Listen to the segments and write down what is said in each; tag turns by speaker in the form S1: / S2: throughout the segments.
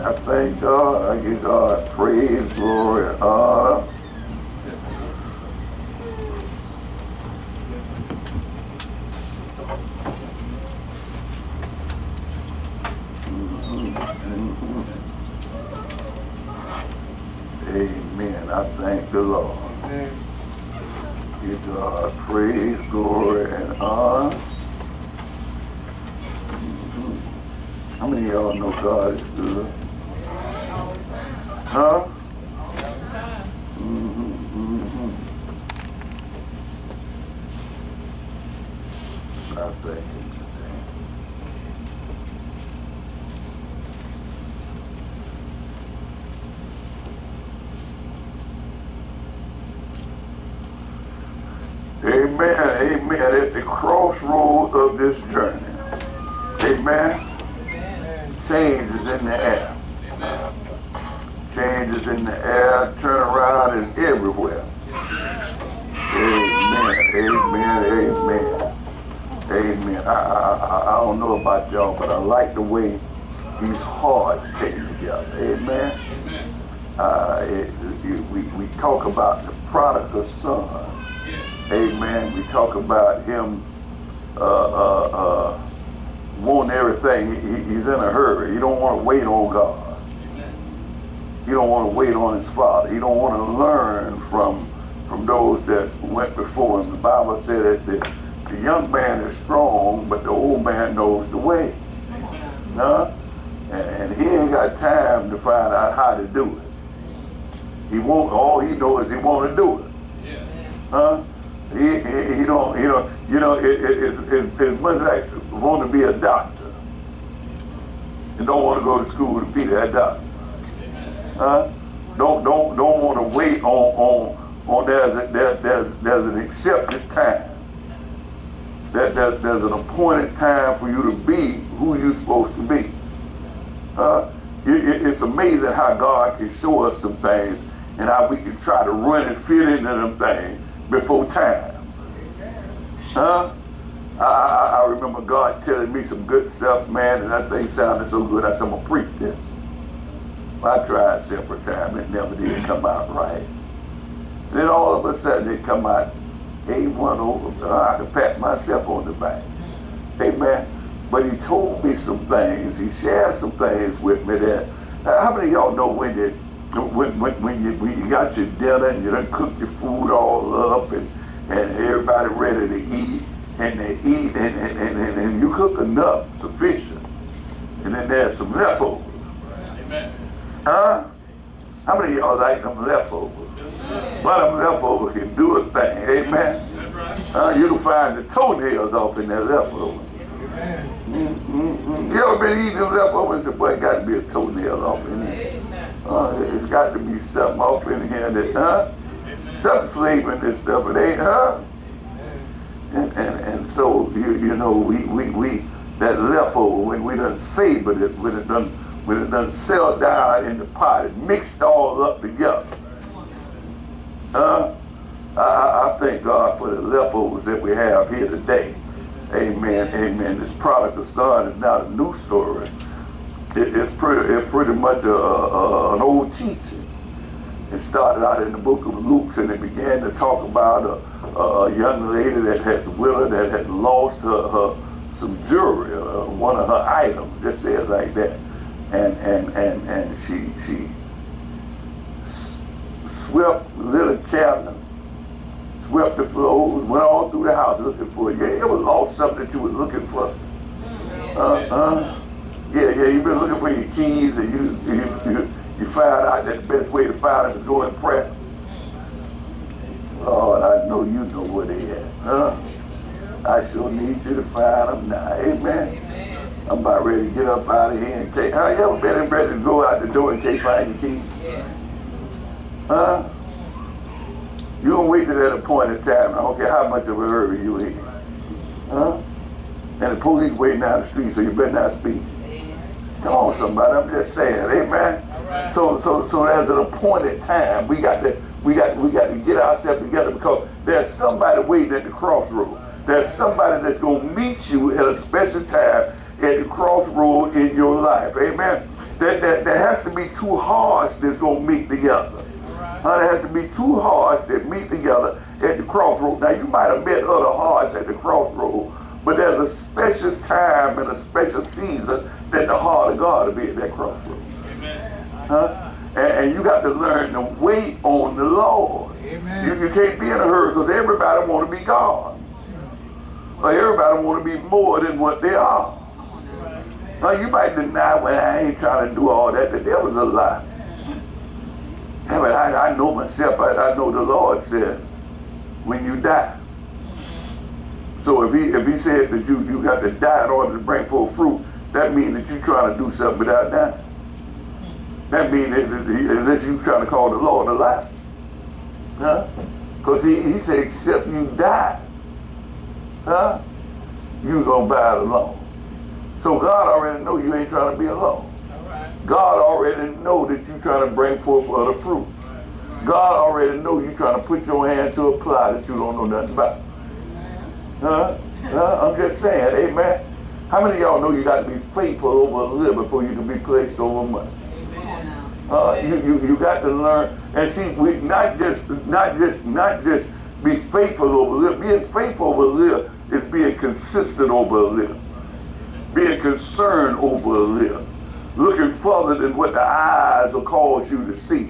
S1: I thank God. I give God praise, glory, and honor. Amen. I thank the Lord. Give God praise, glory, and honor. How many of y'all know God is good? Huh? I thank Him today. Amen, amen. At the crossroad of this journey. Amen. Change is in the air. Change is in the air. Turnaround is everywhere. Amen, amen, amen. Amen. I don't know about y'all, but I like the way these hearts stay together. Amen. We talk about the prodigal son. Amen. We talk about him wanting everything. He's in a hurry. He don't want to wait on God. He don't want to wait on his father. He don't want to learn from those that went before him. The Bible said that the young man is strong, but the old man knows the way. Huh? And he ain't got time to find out how to do it. He won't. All he knows is he want to do it. Huh? He don't. It's much like want to be a doctor and don't want to go to school to be that doctor. Huh? Don't want to wait on there's an accepted time. There's an appointed time for you to be who you're supposed to be. It's amazing how God can show us some things and how we can try to run and fit into them things before time. Huh? I remember God telling me some good stuff, man, and that thing sounded so good. I said, I'm going to preach this. I tried several times. It never did come out right. And then all of a sudden it come out A1 over. I could pat myself on the back. Amen. But he told me some things. He shared some things with me that, how many of y'all know when you got your dinner and you done cooked your food all up and everybody ready to eat, and they eat and you cook enough, sufficient, and then there's some leftovers. Amen. Huh? How many of y'all like them leftovers? Well, them leftovers can do a thing. Amen. You can find the toenails off in that leftover. You ever been eating them leftovers and say, boy, it got to be a toenail off in there. It's got to be something off in here that, something flavoring this stuff, it ain't, And so, you know, we that leftover, when we done savored it, when it done settled down in the pot, it mixed all up together. I thank God for the leftovers that we have here today. Amen, amen. This prodigal son is not a new story. It's pretty much an old teaching. It started out in the book of Luke, and it began to talk about a young lady that had lost her some jewelry, one of her items. Just says like that, and she swept little cabinet, swept the floors, went all through the house looking for it. Yeah, it was lost something that you was looking for. Yeah, you've been looking for your keys, and you found out that the best way to find them is go and pray. Lord, I know you know where they at. I sure need you to find them now. Amen. I'm about ready to get up out of here and take. You ever been ready to go out the door and can't find your keys? You don't wait to that appointed time. I don't care how much of a hurry you in. And the police waiting down the street, so you better not speak. Come on, somebody. I'm just saying, amen. Right. So there's an appointed time. We got to get ourselves together because there's somebody waiting at the crossroad. There's somebody that's going to meet you at a special time at the crossroad in your life. Amen. There has to be two hearts that's going to meet together. There has to be two hearts that meet together at the crossroad. Now, you might have met other hearts at the crossroad, but there's a special time and a special season that the heart of God will be at that crossroad. And you got to learn to wait on the Lord. You can't be in a hurry because everybody want to be God. Or everybody want to be more than what they are. Now, you might deny, well, I ain't trying to do all that. The devil's a lie. Yeah, but I know myself. I know the Lord said, when you die. So if he said that you got to die in order to bring forth fruit, that means that you're trying to do something without dying. That means that unless you're trying to call the Lord a lie. Because he said, except you die, you're going to buy it alone. So God already know you ain't trying to be alone. God already know that you're trying to bring forth other fruit. God already know you're trying to put your hand to a plow that you don't know nothing about. I'm just saying, amen. How many of y'all know you got to be faithful over a little before you can be placed over much? You got to learn and see. We not just be faithful over a little. Being faithful over a little is being consistent over a little. Being concerned over a little. Looking further than what the eyes will cause you to see.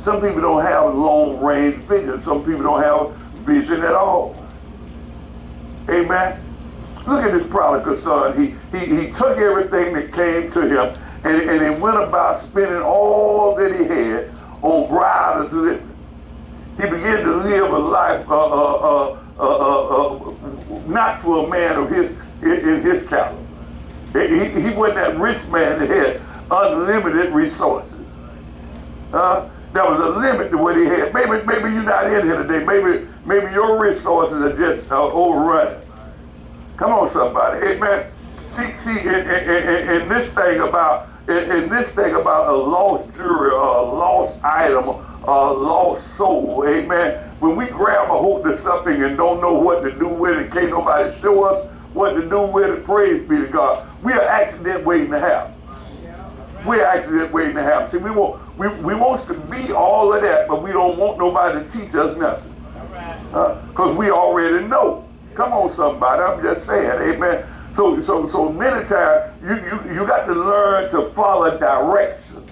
S1: Some people don't have long-range vision. Some people don't have vision at all. Amen. Look at this prodigal son. He took everything that came to him and he went about spending all that he had on riotous living. He began to live a life not for a man of his caliber. He wasn't that rich man that had unlimited resources. There was a limit to what he had. Maybe you're not in here today. Maybe your resources are just overrunning. Come on, somebody, amen. See, in this thing about a lost jewelry, or a lost item, or a lost soul, amen. When we grab a hold of something and don't know what to do with it, can't nobody show us what to do with it, praise be to God. We are accident waiting to happen. We're accident waiting to happen. See, we want to be all of that, but we don't want nobody to teach us nothing. Because we already know. Come on, somebody. I'm just saying, amen. So many times you got to learn to follow directions.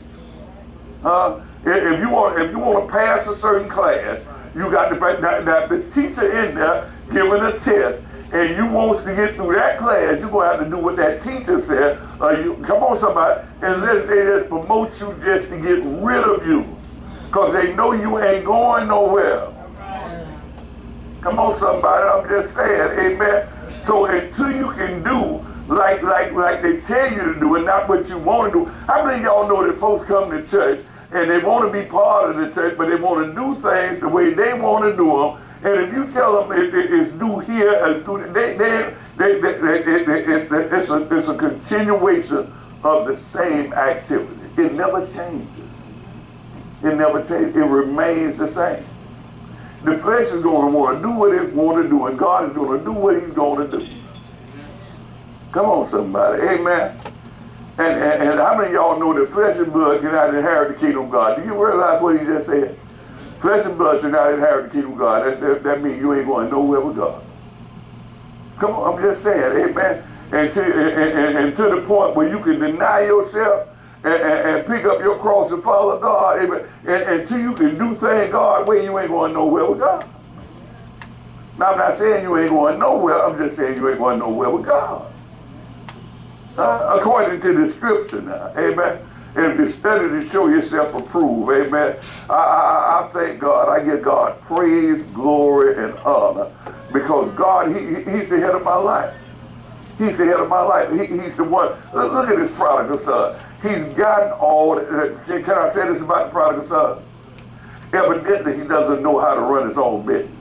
S1: If you want to pass a certain class, you got to now the teacher in there giving a test, and you want to get through that class, you're going to have to do what that teacher said. Come on, somebody, unless they just promote you just to get rid of you, because they know you ain't going nowhere. Come on, somebody, I'm just saying, amen. So until you can do like they tell you to do and not what you want to do. How many of y'all know that folks come to church and they want to be part of the church, but they want to do things the way they want to do them? And if you tell them it's do here, it's do it's a continuation of the same activity. It never changes. It never changes. It remains the same. The flesh is going to want to do what it want to do, and God is going to do what he's going to do. Come on, somebody. Amen. And how many of y'all know that flesh and blood cannot inherit the kingdom of God? Do you realize what he just said? Flesh and blood should not inherit the kingdom of God. That means you ain't going nowhere with God. Come on, I'm just saying, amen. And to the point where you can deny yourself and pick up your cross and follow God, amen. And until you can do things God's way, you ain't going nowhere with God. Now, I'm not saying you ain't going nowhere. I'm just saying you ain't going nowhere with God. According to the scripture now, amen. And if you study to show yourself approved, amen. I thank God. I give God praise, glory, and honor. Because God, he's the head of my life. He's the head of my life. He's the one. Look at this prodigal son. He's gotten all. Can I say this about the prodigal son? Evidently, he doesn't know how to run his own business.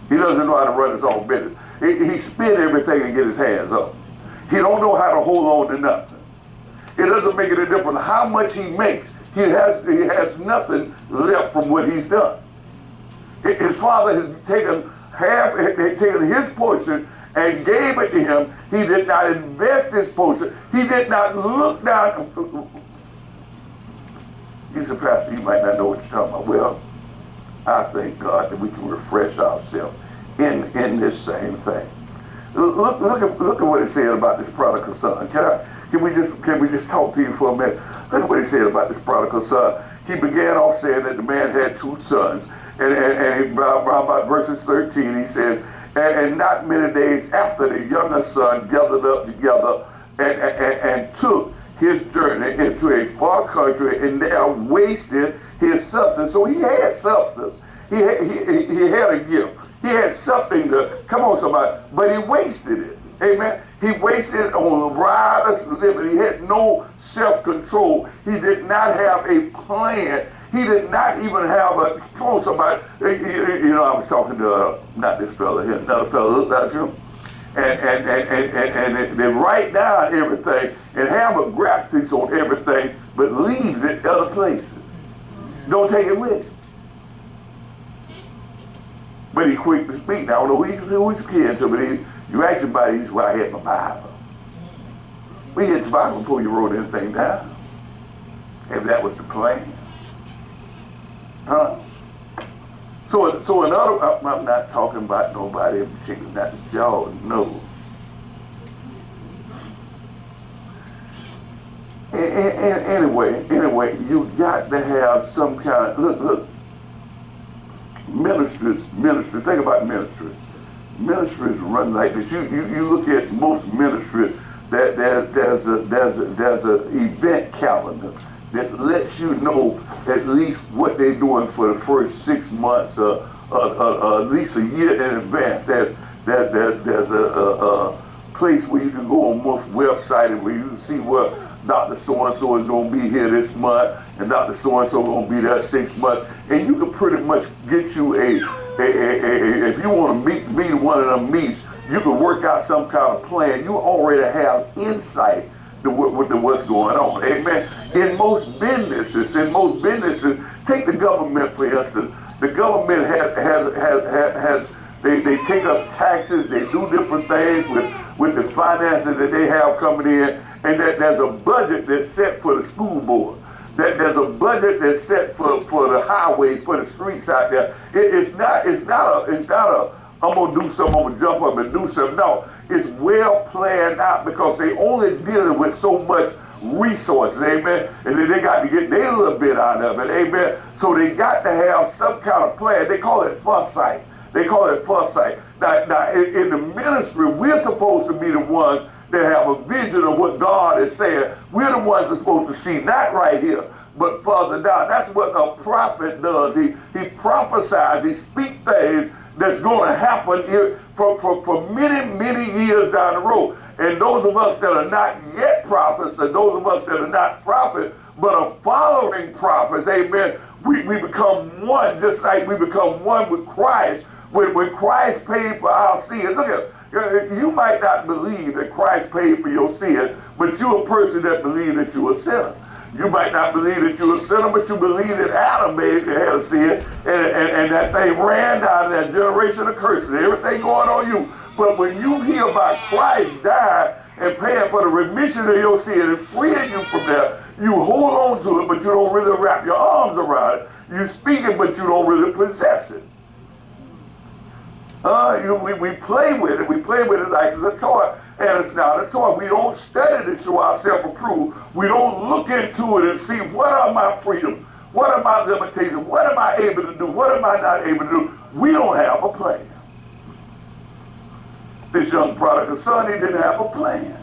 S1: He doesn't know how to run his own business. He spent everything and get his hands up. He don't know how to hold on to nothing. It doesn't make any difference how much he makes. He has nothing left from what he's done. His father has taken his portion and gave it to him. He did not invest his portion. He did not look down. He said, Pastor, you might not know what you're talking about. Well, I thank God that we can refresh ourselves in this same thing. Look at what it said about this prodigal son. Can we just talk to you for a minute? Look at what he said about this prodigal son. He began off saying that the man had 2 sons. And about verses 13, he says, and not many days after, the younger son gathered up together and took his journey into a far country, and there wasted his substance. So he had substance. He had a gift. He had something to, come on somebody, but he wasted it. Amen. He wasted it on riotous living. He had no self-control. He did not have a plan. He did not even have a, come on somebody, you know, I was talking to, not this fella here, another fella looked like him, and they write down everything and have a graphics on everything, but leaves it other places. Don't take it with him. But he quick to speak. Now, I don't know who he's kin to, but you ask somebody, he's where I had my Bible. We had the Bible before you wrote anything down. If that was the plan. Huh? So another, I'm not talking about nobody in particular, not that y'all know. Anyway, you got to have some kind of, look, ministries, think about ministries. Ministries run like this. You look at most ministries, that there's a event calendar that lets you know at least what they're doing for the first 6 months, at least a year in advance. There's a place where you can go on most websites where you can see where Dr. So-and-so is going to be here this month, and Dr. So-and-so going to be there 6 months, and you can pretty much get you if you want to meet one of them meets, you can work out some kind of plan. You already have insight to what's going on. Amen. In most businesses, take the government for instance. The government has they take up taxes, they do different things with the finances that they have coming in, and that there's a budget that's set for the school board. That there's a budget that's set for the highways, for the streets out there. It's not a I'm gonna do something, I'm gonna jump up and do something. No, it's well planned out because they only dealing with so much resources, amen. And then they got to get their little bit out of it, amen. So they got to have some kind of plan. They call it foresight. Now in the ministry, we're supposed to be the ones that have a vision of what God is saying. We're the ones that's supposed to see, not right here, but further down. That's what a prophet does. He prophesies, he speaks things that's going to happen here for many years down the road. And those of us that are not yet prophets, and those of us that are not prophets, but are following prophets, amen, we become one, just like we become one with Christ. When Christ paid for our sins, look at it. You might not believe that Christ paid for your sin, but you're a person that believes that you're a sinner. You might not believe that you're a sinner, but you believe that Adam had a sin, and that thing ran down that generation of curses, everything going on you. But when you hear about Christ dying and paying for the remission of your sin and freeing you from that, you hold on to it, but you don't really wrap your arms around it. You speak it, but you don't really possess it. We play with it. We play with it like it's a toy, and it's not a toy. We don't study to show ourselves approved. We don't look into it and see what are my freedoms, what are my limitations, what am I able to do, what am I not able to do. We don't have a plan. This young prodigal son, he didn't have a plan.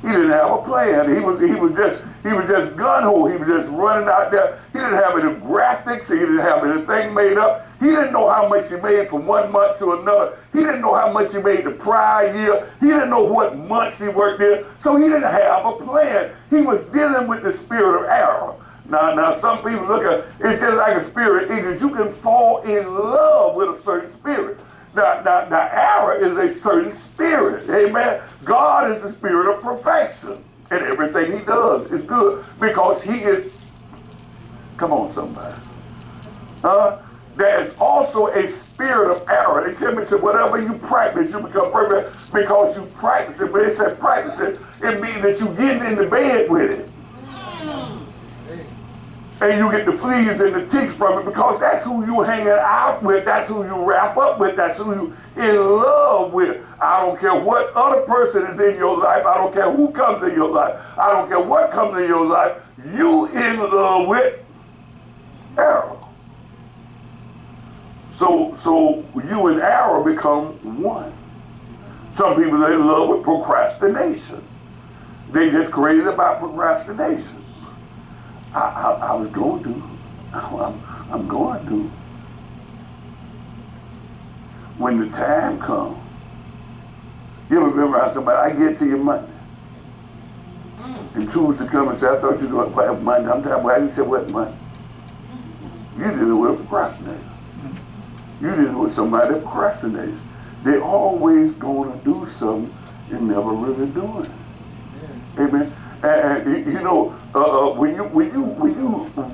S1: He didn't have a plan. He was just gun-ho. He was just running out there. He didn't have any graphics. He didn't have anything made up. He didn't know how much he made from 1 month to another. He didn't know how much he made the prior year. He didn't know what months he worked in. So he didn't have a plan. He was dealing with the spirit of error. Now some people look at it's just like a spirit of ignorance. You can fall in love with a certain spirit. Now, error is a certain spirit, amen? God is the spirit of perfection, and everything he does is good because he is, come on somebody. There is also a spirit of error. They tell me, whatever you practice, you become perfect because you practice it. When they say practice it, it means that you're getting into bed with it. And you get the fleas and the ticks from it because that's who you hanging out with. That's who you wrap up with. That's who you in love with. I don't care what other person is in your life. I don't care who comes in your life. I don't care what comes in your life. You in love with error. So you and error become one. Some people are in love with procrastination. They just crazy about procrastination. I was going to. I'm going to. When the time comes, you ever been around somebody, I get to you Monday. And Tuesday come and say, I thought you were going to Monday. I'm talking about, you said, what Monday? You did it with a procrastinator. You did it with somebody that procrastinates. They're always going to do something and never really doing it. Amen. And you know, when you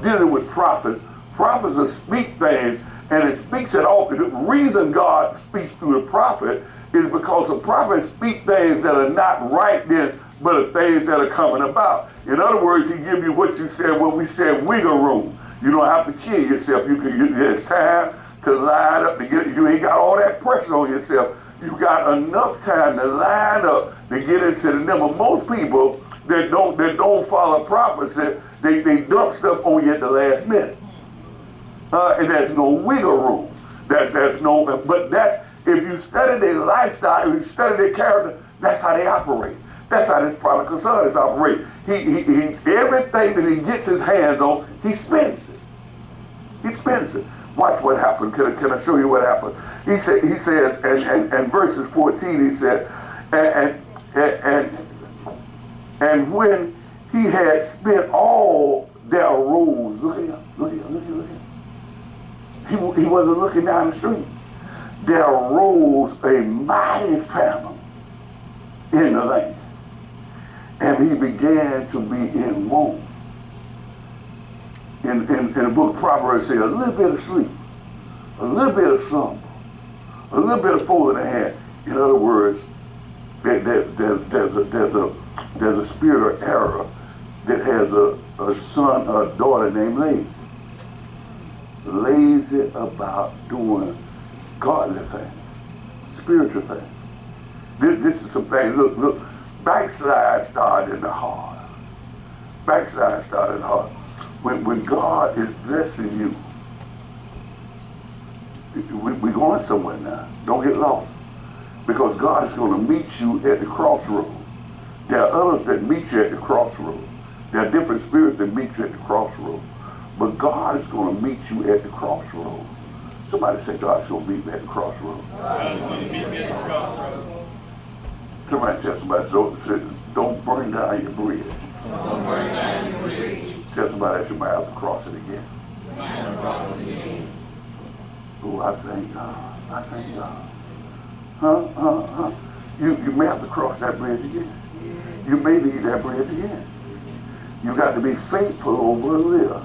S1: dealing with prophets will speak things, and it speaks it all. The reason God speaks through the prophet is because the prophet speak things that are not right then, but are things that are coming about. In other words, he give you what you said, what we said, wiggle room. You don't have to kill yourself. There's time to line up to get. You ain't got all that pressure on yourself. You got enough time to line up to get into the number. Most people that don't follow prophecy, they dump stuff on you at the last minute, and there's no wiggle room. There's no. But that's if you study their lifestyle, if you study their character, that's how they operate. That's how this prodigal son is operating. He everything that he gets his hands on, he spends it. He spends it. Watch what happened. Can I show you what happened? He says, and verses 14, he said, and when he had spent all, there arose, look at him. He wasn't looking down the street. There arose a mighty famine in the land. And he began to be in want. In the book of Proverbs, it says, a little bit of sleep, a little bit of slumber, a little bit of fold in the hand. In other words, there's a spirit of error that has a son or a daughter named lazy. Lazy about doing godly things, spiritual things. This is some things. Look, backslide started in the heart. Backslide started in the heart. When God is blessing you, we're going somewhere now. Don't get lost. Because God is going to meet you at the crossroad. There are others that meet you at the crossroad. There are different spirits that meet you at the crossroad. But God is going to meet you at the crossroad. Somebody say, God is going to meet me at the crossroad. God is going to meet me at the crossroad. Somebody tell somebody, don't burn down your bridge. Don't burn down your bridge. Tell somebody that you might have to cross it again. You might have to cross it again. Oh, I thank God. I thank God. You may have to cross that bridge again. You may need that bridge again. You got to be faithful over a little,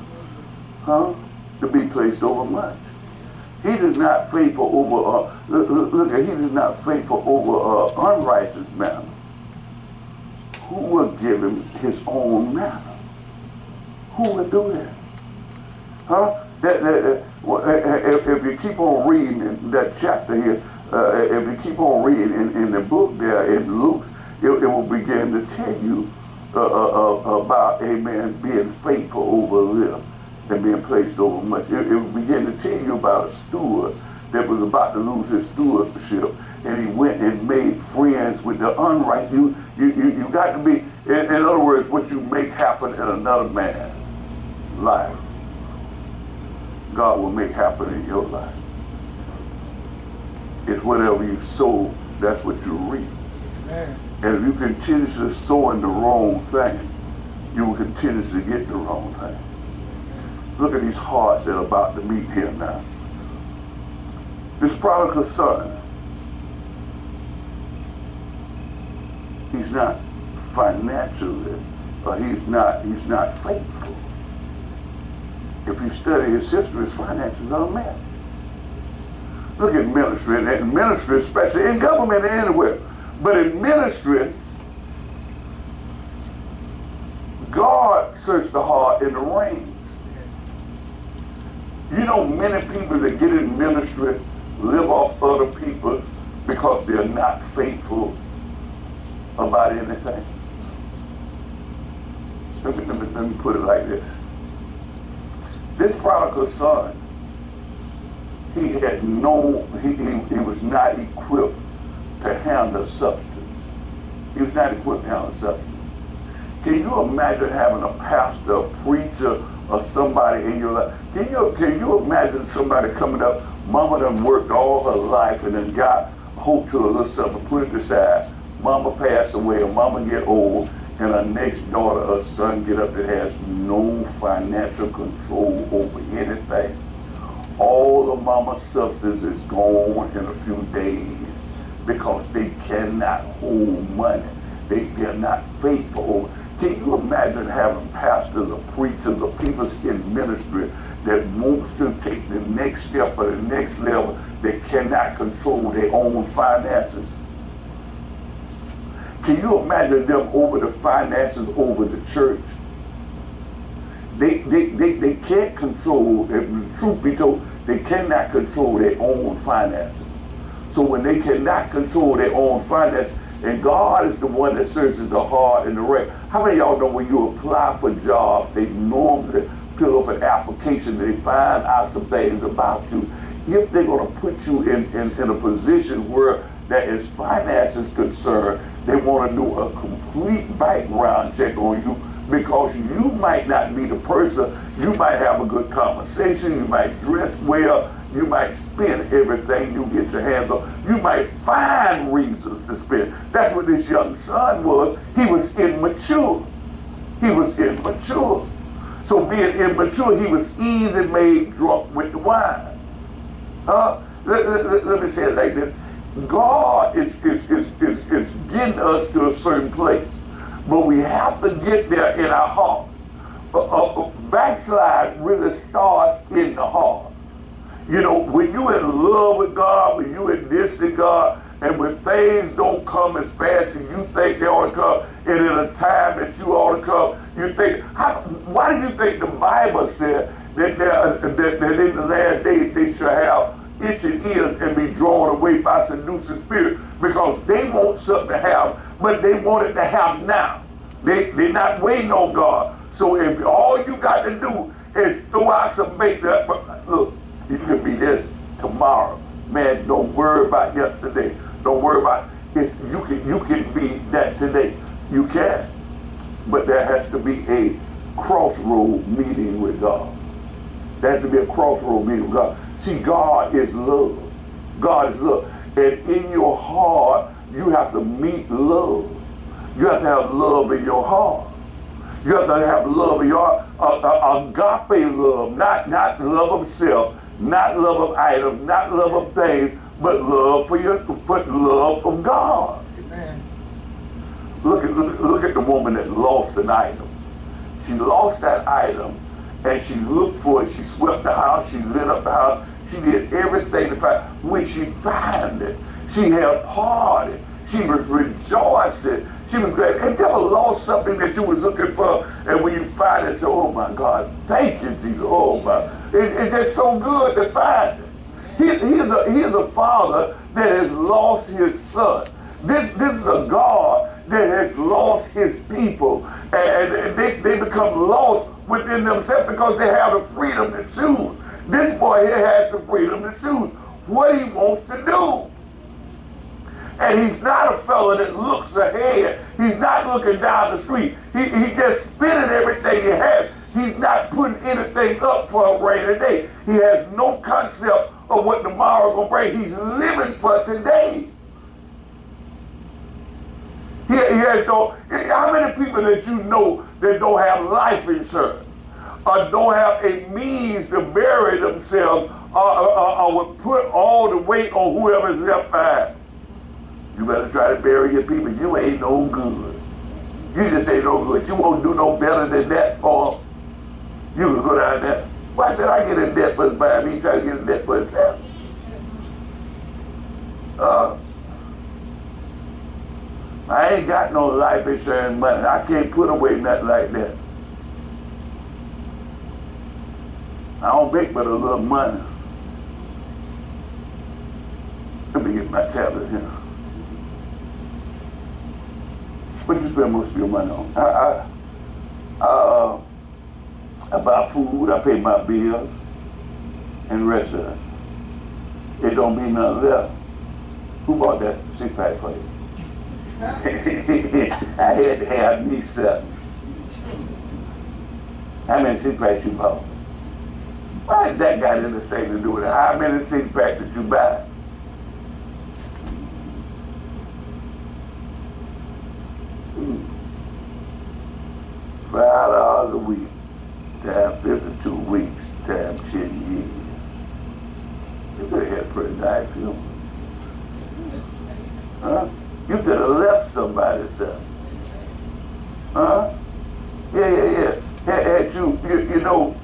S1: to be placed over much. He is not faithful over. He is not faithful over unrighteous manner. Who will give him his own manner? Who would do that? If you keep on reading in that chapter here, if you keep on reading in the book there in Luke, it will begin to tell you about, amen, being faithful over a little and being placed over much. It will begin to tell you about a steward that was about to lose his stewardship, and he went and made friends with the unrighteous. You got to be, in other words, what you make happen in another man's life, God will make happen in your life. It's whatever you sow, that's what you reap. Amen. And if you continue to sow in the wrong thing, you will continue to get the wrong thing. Look at these hearts that are about to meet here now. This prodigal son, he's not financially, or he's not faithful. If you study his history, his finances are a mess. Look at ministry, and ministry, especially in government and anywhere. But in ministry, God searched the heart in the reins. You know, many people that get in ministry live off other people because they're not faithful about anything. Let me put it like this. This prodigal son, he was not equipped to handle substance. He was not equipped to handle substance. Can you imagine having a pastor, a preacher, or somebody in your life? Can you imagine somebody coming up, mama done worked all her life and then got hope to a little something, put it aside. Mama passed away, or mama get old, and her next daughter or son get up that has no financial control over anything. All of mama's substance is gone in a few days because they cannot hold money. They're not faithful. Can you imagine having pastors or preachers or people in ministry that wants to take the next step or the next level that cannot control their own finances? Can you imagine them over the finances over the church? They can't control, the truth be told, they cannot control their own finances. So when they cannot control their own finances, and God is the one that searches the heart and the right. How many of y'all know when you apply for jobs, they normally fill up an application, they find out some things about you. If they're going to put you in a position where that is finances concerned, they want to do a complete background check on you, because you might not be the person. You might have a good conversation, you might dress well, you might spend everything you get your hands on. You might find reasons to spend. That's what this young son was. He was immature. He was immature. So being immature, he was easy made drunk with the wine. Let me say it like this. God is getting us to a certain place, but we have to get there in our hearts. Backslide really starts in the heart. You know, when you're in love with God, when you're in this to God, and when things don't come as fast as you think they ought to come, and in a time that you ought to come, you think, why do you think the Bible said that in the last days they shall have itching ears and be drawn away by seducing spirit? Because they want something to have, but they want it to have now. They're not waiting on God. So if all you got to do is throw out some makeup, look, you can be this tomorrow. Man, don't worry about yesterday. Don't worry about it. You can be that today. You can. But there has to be a crossroad meeting with God. There has to be a crossroad meeting with God. See, God is love. God is love. And in your heart, you have to meet love. You have to have love in your heart. You have to have love in your heart. Agape love, not love of self, not love of items, not love of things, but love love of God. Amen. Look at the woman that lost an item. She lost that item, and she looked for it. She swept the house. She lit up the house. She did everything to find. When she found it, she had a party. She was rejoicing. She was glad. Have you ever lost something that you was looking for, and when you find it, say, oh my God, thank you, Jesus. Oh my, it's just so good to find it. He is a father that has lost his son. This is a God that has lost his people, and they become lost within themselves because they have the freedom to choose. This boy here has the freedom to choose what he wants to do. And he's not a fella that looks ahead. He's not looking down the street. He just spending everything he has. He's not putting anything up for a rainy day. He has no concept of what tomorrow going to bring. He's living for today. He has no. How many people that you know that don't have life insurance or don't have a means to bury themselves or would put all the weight on whoever's left behind? You better try to bury your people. You ain't no good. You just ain't no good. You won't do no better than that for them. You can go down there. Why should I get in debt for his body? He try to get in debt for himself. I ain't got no life insurance money. I can't put away nothing like that. I don't make but a little money. Let me get my tablet here. What do you spend most of your money on? I buy food, I pay my bills, and the rest of it. It don't be nothing left. Who bought that six-pack for you? I had to have me something. How many six-packs you bought? Why has that got anything to do with it? How many six-packs did you buy? $5 a week, times 52 weeks, times 10 years. You could have had a pretty nice funeral. Huh? You could have left somebody something. Huh? Yeah. Had you know,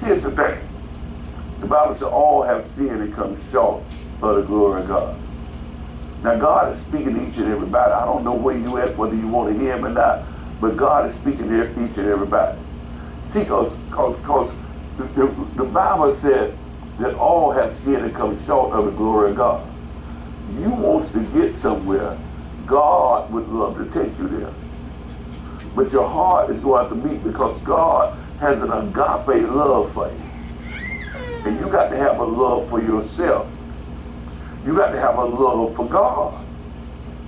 S1: here's the thing. The Bible says all have sinned and come short of the glory of God. Now God is speaking to each and everybody. I don't know where you at, whether you want to hear him or not, but God is speaking to each and everybody. See, because the Bible said that all have sinned and come short of the glory of God. You want to get somewhere, God would love to take you there. But your heart is going to have to meet, because God has an agape love for you. And you got to have a love for yourself. You got to have a love for God.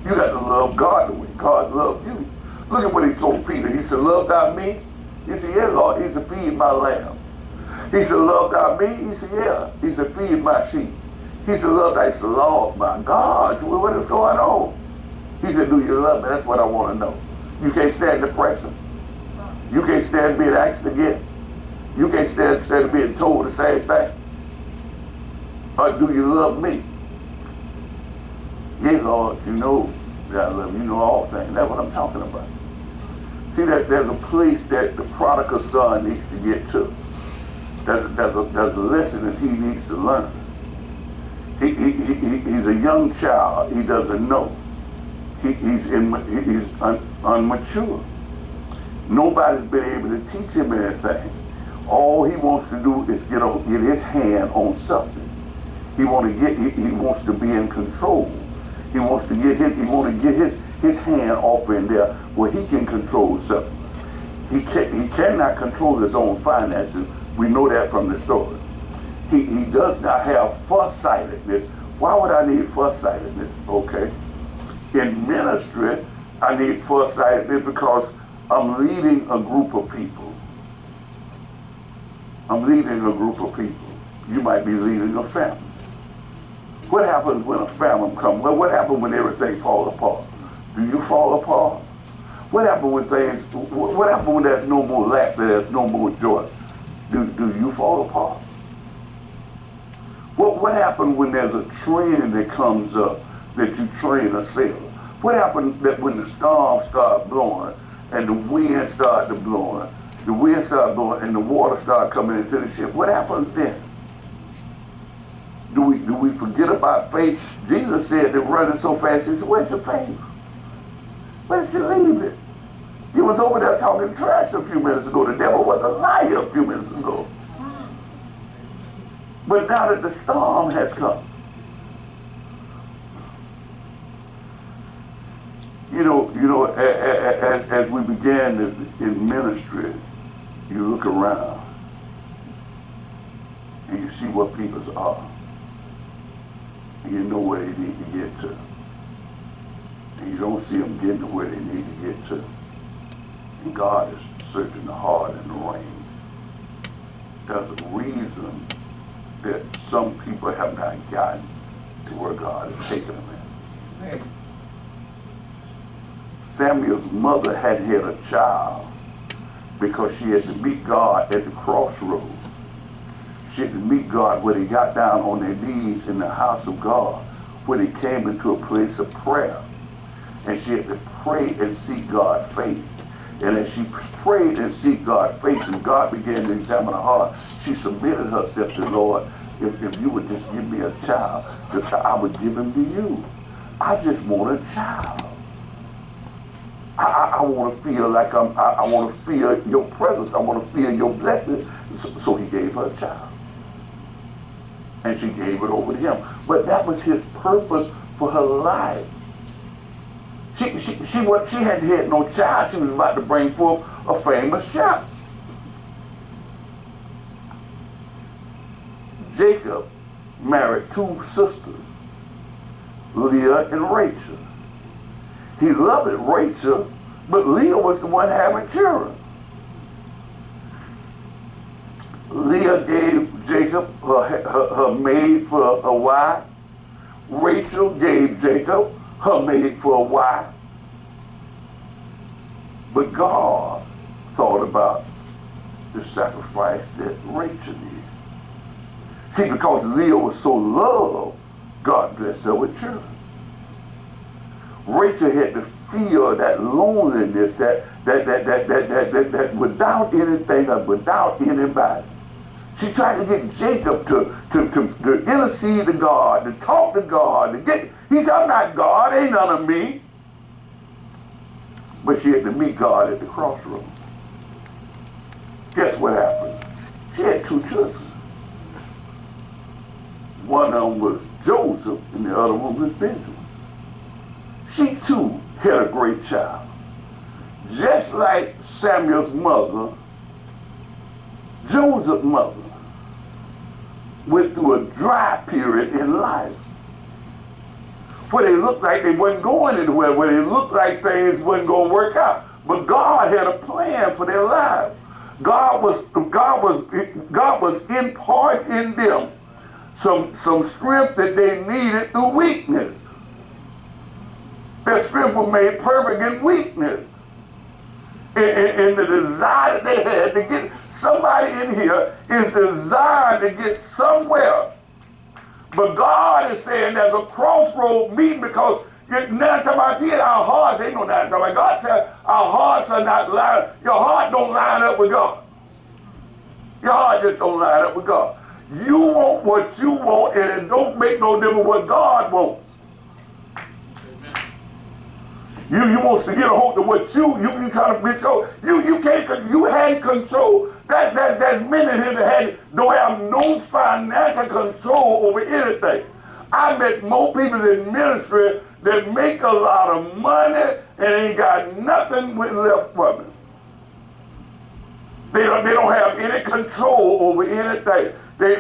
S1: You got to love God the way God loved you. Look at what he told Peter. He said, love thou me? He said, yeah, Lord. He said, feed my lamb. He said, love thou me? He said, yeah. He said, feed my sheep. He said, love thou. He said, Lord, my God, what is going on? He said, do you love me? That's what I want to know. You can't stand depression. You can't stand being asked again. You can't stand being told the same thing. Or do you love me? Yes, Lord, you know that I love you. You know all things. That's what I'm talking about. See, that there's a place that the prodigal son needs to get to. There's a lesson that he needs to learn. He's a young child. He doesn't know. He's unmature. Nobody's been able to teach him anything. All he wants to do is get his hand on something. He wants to be in control. He wants to get his hand off in there where he can control something. He cannot control his own finances. We know that from the story. He does not have farsightedness. Why would I need farsightedness? Okay. In ministry, I need farsightedness because I'm leading a group of people. I'm leading a group of people. You might be leading a family. What happens when a family comes? Well, what happens when everything falls apart? Do you fall apart? What happens when what happens when there's no more laughter, there's no more joy? Do you fall apart? What happens when there's a trend that comes up that you train a sailor? What happens that when the storm starts blowing and the wind starts blowing and the water starts coming into the ship? What happens then? Do we forget about faith? Jesus said they're running so fast. He said, where's your faith? Where did you leave it? You was over there talking trash a few minutes ago. The devil was a liar a few minutes ago. But now that the storm has come, you know, as we began in ministry, you look around and you see what people are. And you know where they need to get to. And you don't see them getting to where they need to get to. And God is searching the heart and the reins. There's a reason that some people have not gotten to where God has taken them in. Samuel's mother had had a child because she had to meet God at the crossroad. She had to meet God when they got down on their knees in the house of God, when they came into a place of prayer. And she had to pray and seek God's face. And as she prayed and seek God's face and God began to examine her heart, she submitted herself to the Lord. If you would just give me a child, I would give him to you. I just want a child. I want to feel like I want to feel your presence. I want to feel your blessing. So he gave her a child. And she gave it over to him. But that was his purpose for her life. She hadn't had no child. She was about to bring forth a famous child. Jacob married two sisters, Leah and Rachel. He loved Rachel, but Leah was the one having children. Leah gave Jacob her maid for a wife. Rachel gave Jacob her maid for a wife. But God thought about the sacrifice that Rachel did. See, because Leah was so loved, God blessed her with children. Rachel had to feel that loneliness, that without anything or without anybody. She tried to get Jacob to intercede to God, to talk to God, he said, I'm not God, ain't none of me. But she had to meet God at the crossroad. Guess what happened? She had two children. One of them was Joseph and the other one was Benjamin. She too had a great child. Just like Samuel's mother, Joseph's mother went through a dry period in life where they looked like they wasn't going anywhere, where they looked like things wasn't going to work out. But God had a plan for their lives. God was imparting them some strength that they needed through weakness. Their strength was made perfect in weakness. And the desire they had to get, somebody in here is desired to get somewhere. But God is saying there's a crossroad meeting because now talking about our hearts ain't no nothing. God said our hearts are not lined. Your heart don't line up with God. Your heart just don't line up with God. You want what you want, and it don't make no difference what God wants. You want to get a hold of what you kind of control. You had control. There's men in here that don't have no financial control over anything. I met more people in ministry that make a lot of money and ain't got nothing left from it. They don't have any control over anything.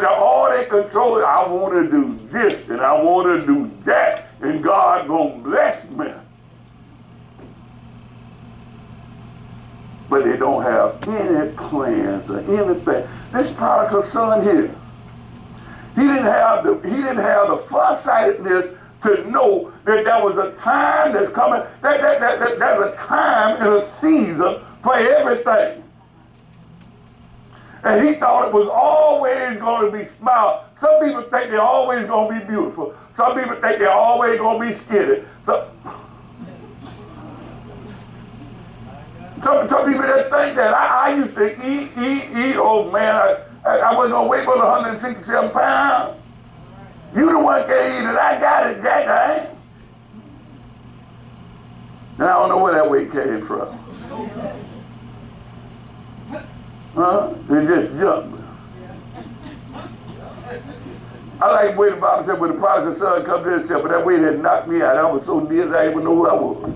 S1: All they control is, I want to do this and I want to do that, and God gonna bless me. But they don't have any plans or anything. This prodigal son here, he didn't have the foresightedness to know that there was a time that's coming, there's a time and a season for everything. And he thought it was always going to be smile. Some people think they're always going to be beautiful. Some people think they're always going to be skinny. Some people that think that I used to eat. Oh man, I wasn't going to weigh but 167 pounds. You the one can eat it. I got it, Jack. I ain't. And I don't know where that weight came from. They just jumped. I like the way the Bible said when the prodigal son come to himself, but that weight had knocked me out. I was so dizzy I didn't even know who I was.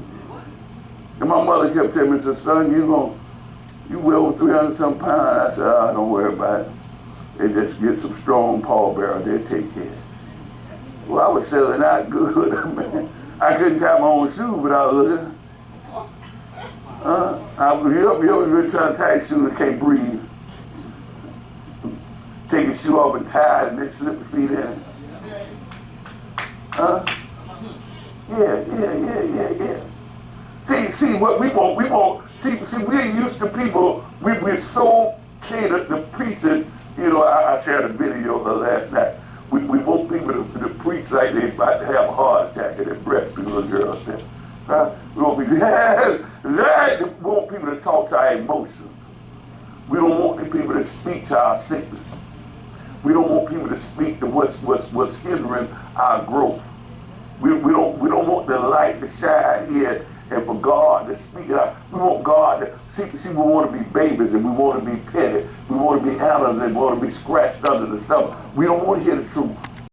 S1: And my mother kept telling me, said, son, you weigh over 300 some pounds. I said, oh, don't worry about it. They just get some strong pallbearers, they'll take care. Well, I was selling out good, man. I couldn't tie my own shoes, but I was looking. You always been trying to tie your shoes and can't breathe. Take your shoe off and tie it and then slip your feet in. Yeah. See what we want. See, we're used to people, we're so catered to preaching. You know, I shared a video last night. We want people to preach like they're about to have a heart attack at their breath, the little girl said. We want people to talk to our emotions. We don't want people to speak to our sickness. We don't want people to speak to what's hindering our growth. We don't want the light to shine here and for God to speak it out. We want God to, see, we want to be babies and we want to be petted. We want to be animals and we want to be scratched under the stomach. We don't want to hear the truth.